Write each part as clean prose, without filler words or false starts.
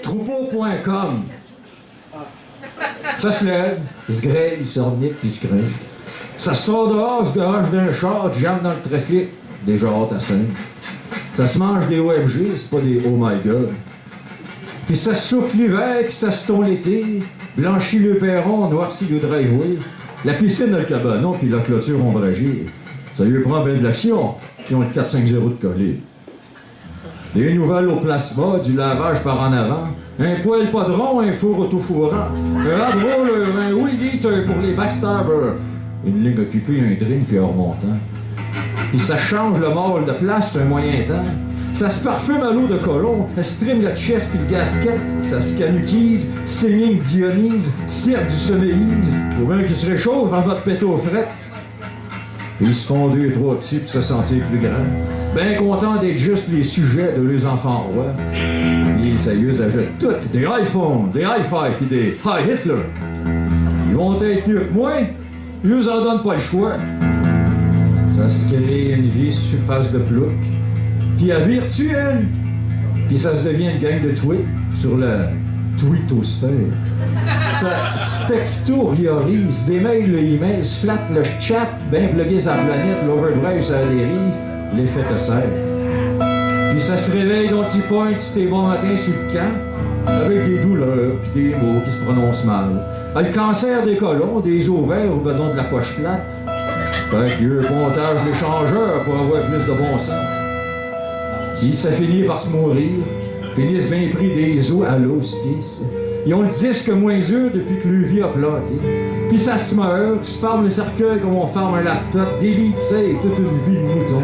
Troupeau.com. Ça se lève, se grêle, se remet, puis se crève. Ça sort dehors, se déroge d'un char, jambe dans le trafic. Déjà hâte à 5. Ça se mange des OMG, c'est pas des oh my god. Puis ça souffle l'hiver, puis ça se tond l'été. Blanchit le perron, noircit le driveway. La piscine dans le cabanon, puis la clôture ombragée. Ça lui prend bien de l'action. Ils ont le 4-5-0 de coller. Des nouvelles au plasma, du lavage par en avant. Un poêle padron, un four auto-fourrant. Un hard-roller, un wheat-eater pour les backstabbers. Une ligne occupée, un drink, puis un remontant. Puis ça change le mâle de place sur un moyen temps. Ça se parfume à l'eau de colon, ça strime le chest puis le gasket, ça se canuquise, singing Dionys, cirque du sommeillise, pour bien qu'il se réchauffe avant de péter aux frettes. Puis ils se font 2 3 petits pour se sentir plus grands. Bien contents d'être juste les sujets de leurs enfants rois. Puis ça y achètent toutes des iPhones, des hi-fi puis des Hi Hitler. Ils vont être mieux que moi, ils nous en donnent pas le choix. Ça se crée une vie surface de plouc. Puis à virtuel. Puis ça se devient une gang de tweets sur le tweetosphère. Ça se textoriorise, démaille le email, se flatte le chat, bien plugué sa planète, l'overdrive ça dérive, l'effet te sert. Puis ça se réveille dans petit point, tu t'es bon matin sur le camp, avec des douleurs, puis des mots qui se prononcent mal. Le cancer des colons, des ovaires ou bedon de la poche plate. Fait qu'il y a un comptage d'échangeurs pour avoir plus de bon sens. Puis ça finit par se mourir, finissent bien pris des os à l'hospice. Ils ont le disque moins dur depuis que le vie a planté. Puis ça se meurt, se ferme le cercueil comme on ferme un laptop, délite ça et toute une vie de mouton.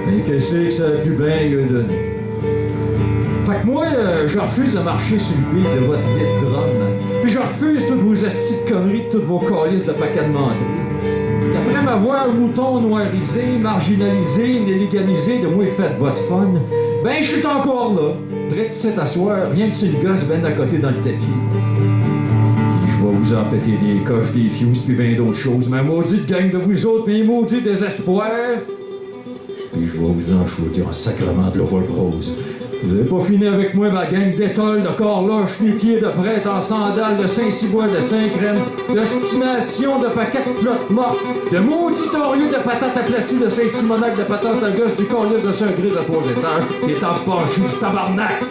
Mais qu'est-ce que ça a pu bien lui donner? Fait que moi, je refuse de marcher sur le beat de votre vie de drum. Puis je refuse toutes vos astis de conneries, toutes vos calices de paquets de menteries. Après m'avoir mouton noirisé, marginalisé, illégalisé, de moi faites votre fun, ben je suis encore là, drette cet asseoir, rien que tu le gosses ben à côté dans le tapis. Je vais vous en péter des coches, des fuses, puis bien d'autres choses, mais maudite gang de vous autres, mes maudits désespoirs. Puis je vais vous en shooter en sacrement de l'overgrose. Vous avez pas fini avec moi, ma gang d'étoiles, de corloches, nu-pieds, de prêtres en sandales, de Saint-Cybois, de Saint-Crème, d'ostination, de paquets de clottes mortes, de maudits torieux de patates aplaties, de Saint-Simonac, de patates à gosse, du corlier de Saint-Gris de 3 étages, qui est en penché du tabarnak.